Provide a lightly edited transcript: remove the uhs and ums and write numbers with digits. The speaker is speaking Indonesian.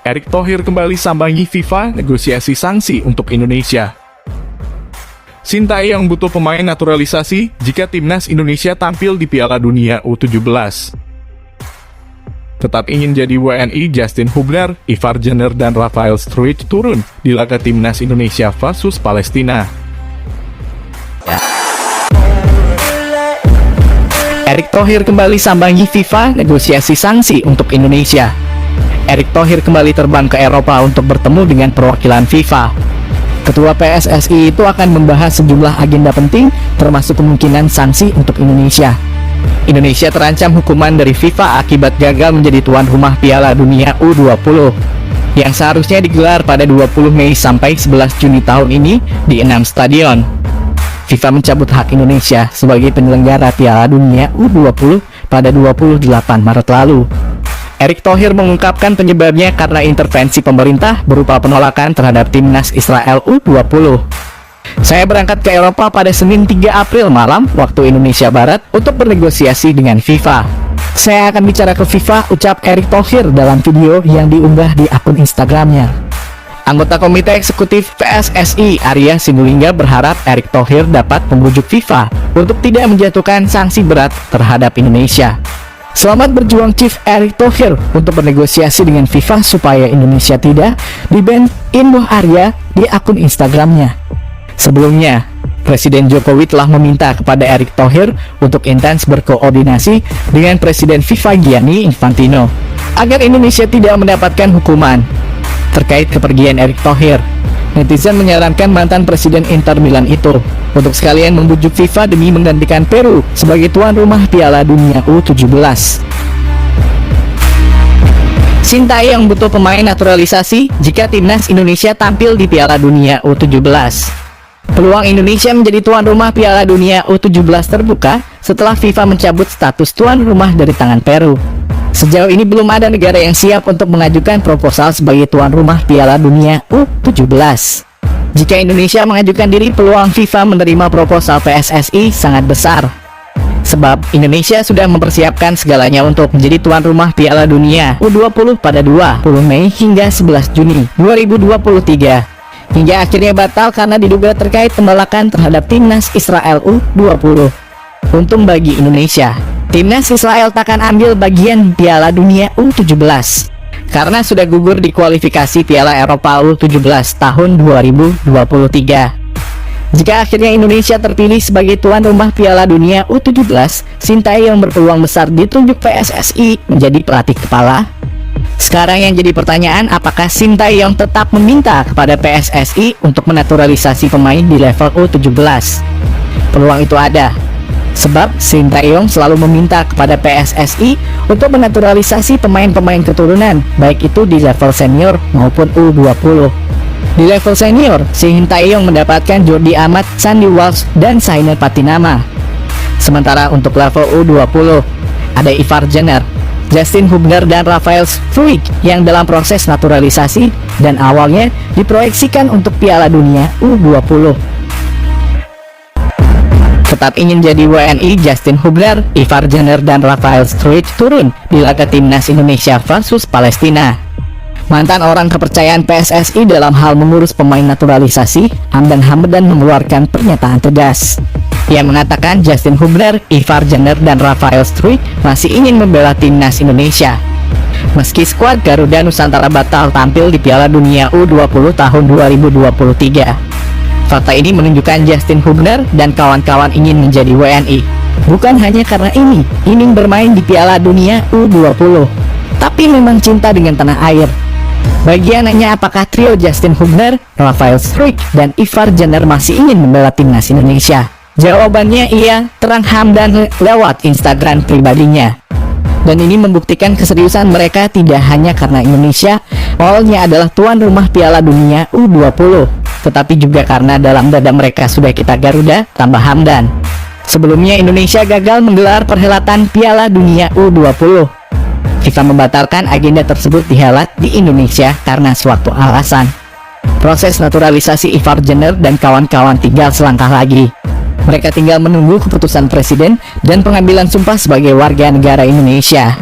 Erick Thohir kembali sambangi FIFA negosiasi sanksi untuk Indonesia. Sintayong butuh pemain naturalisasi jika timnas Indonesia tampil di Piala Dunia U17. Tetap ingin jadi WNI, Justin Hubner, Ivar Jenner, dan Rafael Struijk turun di laga timnas Indonesia versus Palestina. Erick Thohir kembali sambangi FIFA negosiasi sanksi untuk Indonesia. Erick Thohir kembali terbang ke Eropa untuk bertemu dengan perwakilan FIFA. Ketua PSSI itu akan membahas sejumlah agenda penting, termasuk kemungkinan sanksi untuk Indonesia. Indonesia terancam hukuman dari FIFA akibat gagal menjadi tuan rumah Piala Dunia U20 yang seharusnya digelar pada 20 Mei sampai 11 Juni tahun ini di 6 stadion. FIFA mencabut hak Indonesia sebagai penyelenggara Piala Dunia U20 pada 28 Maret lalu. Erick Thohir mengungkapkan penyebabnya karena intervensi pemerintah berupa penolakan terhadap timnas Israel U20. Saya berangkat ke Eropa pada Senin 3 April malam waktu Indonesia Barat untuk bernegosiasi dengan FIFA. Saya akan bicara ke FIFA, ucap Erick Thohir dalam video yang diunggah di akun Instagramnya. Anggota Komite Eksekutif PSSI Arya Sinulinga berharap Erick Thohir dapat membujuk FIFA untuk tidak menjatuhkan sanksi berat terhadap Indonesia. Selamat berjuang Chief Erick Thohir untuk bernegosiasi dengan FIFA supaya Indonesia tidak di-ban, imbuh Arya di akun Instagramnya. Sebelumnya, Presiden Jokowi telah meminta kepada Erick Thohir untuk intens berkoordinasi dengan Presiden FIFA Gianni Infantino agar Indonesia tidak mendapatkan hukuman terkait kepergian Erick Thohir. Netizen menyarankan mantan Presiden Inter Milan itu untuk sekalian membujuk FIFA demi menggantikan Peru sebagai tuan rumah Piala Dunia U17. Sintayong butuh pemain naturalisasi jika timnas Indonesia tampil di Piala Dunia U17. Peluang Indonesia menjadi tuan rumah Piala Dunia U17 terbuka setelah FIFA mencabut status tuan rumah dari tangan Peru. Sejauh ini belum ada negara yang siap untuk mengajukan proposal sebagai tuan rumah Piala Dunia U17. Jika Indonesia mengajukan diri, peluang FIFA menerima proposal PSSI sangat besar. Sebab Indonesia sudah mempersiapkan segalanya untuk menjadi tuan rumah Piala Dunia U20 pada 20 Mei hingga 11 Juni 2023. Hingga akhirnya batal karena diduga terkait penolakan terhadap timnas Israel U20. Untung bagi Indonesia, timnas Israel takkan ambil bagian Piala Dunia U17 karena sudah gugur di kualifikasi Piala Eropa U17 tahun 2023. Jika akhirnya Indonesia terpilih sebagai tuan rumah Piala Dunia U17, Sintayong berpeluang besar ditunjuk PSSI menjadi pelatih kepala. Sekarang yang jadi pertanyaan, apakah Sintayong tetap meminta kepada PSSI untuk menaturalisasi pemain di level U17? Peluang itu ada, sebab Sintayong selalu meminta kepada PSSI untuk menaturalisasi pemain-pemain keturunan, baik itu di level senior maupun U20. Di level senior, Sintayong mendapatkan Jordi Amat, Sandy Walsh, dan Sainer Patinama. Sementara untuk level U20, ada Ivar Jenner, Justin Hubner, dan Rafael Struijk yang dalam proses naturalisasi dan awalnya diproyeksikan untuk Piala Dunia U20. Tetap ingin jadi WNI, Justin Hubner, Ivar Jenner, dan Rafael Struijk turun di laga timnas Indonesia versus Palestina. Mantan orang kepercayaan PSSI dalam hal mengurus pemain naturalisasi, Hamdan Hamdan mengeluarkan pernyataan tegas. Ia mengatakan Justin Hubner, Ivar Jenner, dan Rafael Struijk masih ingin membela timnas Indonesia. Meski skuad Garuda Nusantara batal tampil di Piala Dunia U20 tahun 2023. Fakta ini menunjukkan Justin Hubner dan kawan-kawan ingin menjadi WNI. Bukan hanya karena ingin bermain di Piala Dunia U20, tapi memang cinta dengan tanah air. Bagi anaknya, apakah trio Justin Hubner, Rafael Struijk, dan Ivar Jenner masih ingin membela timnas Indonesia? Jawabannya iya, terang Hamdan lewat Instagram pribadinya. Dan ini membuktikan keseriusan mereka tidak hanya karena Indonesia awalnya adalah tuan rumah Piala Dunia U20, tetapi juga karena dalam dada mereka sudah kita Garuda, tambah Hamdan. Sebelumnya Indonesia gagal menggelar perhelatan Piala Dunia U20. FIFA membatalkan agenda tersebut dihelat di Indonesia karena suatu alasan. Proses naturalisasi Ivar Jenner dan kawan-kawan tinggal selangkah lagi. Mereka tinggal menunggu keputusan presiden dan pengambilan sumpah sebagai warga negara Indonesia.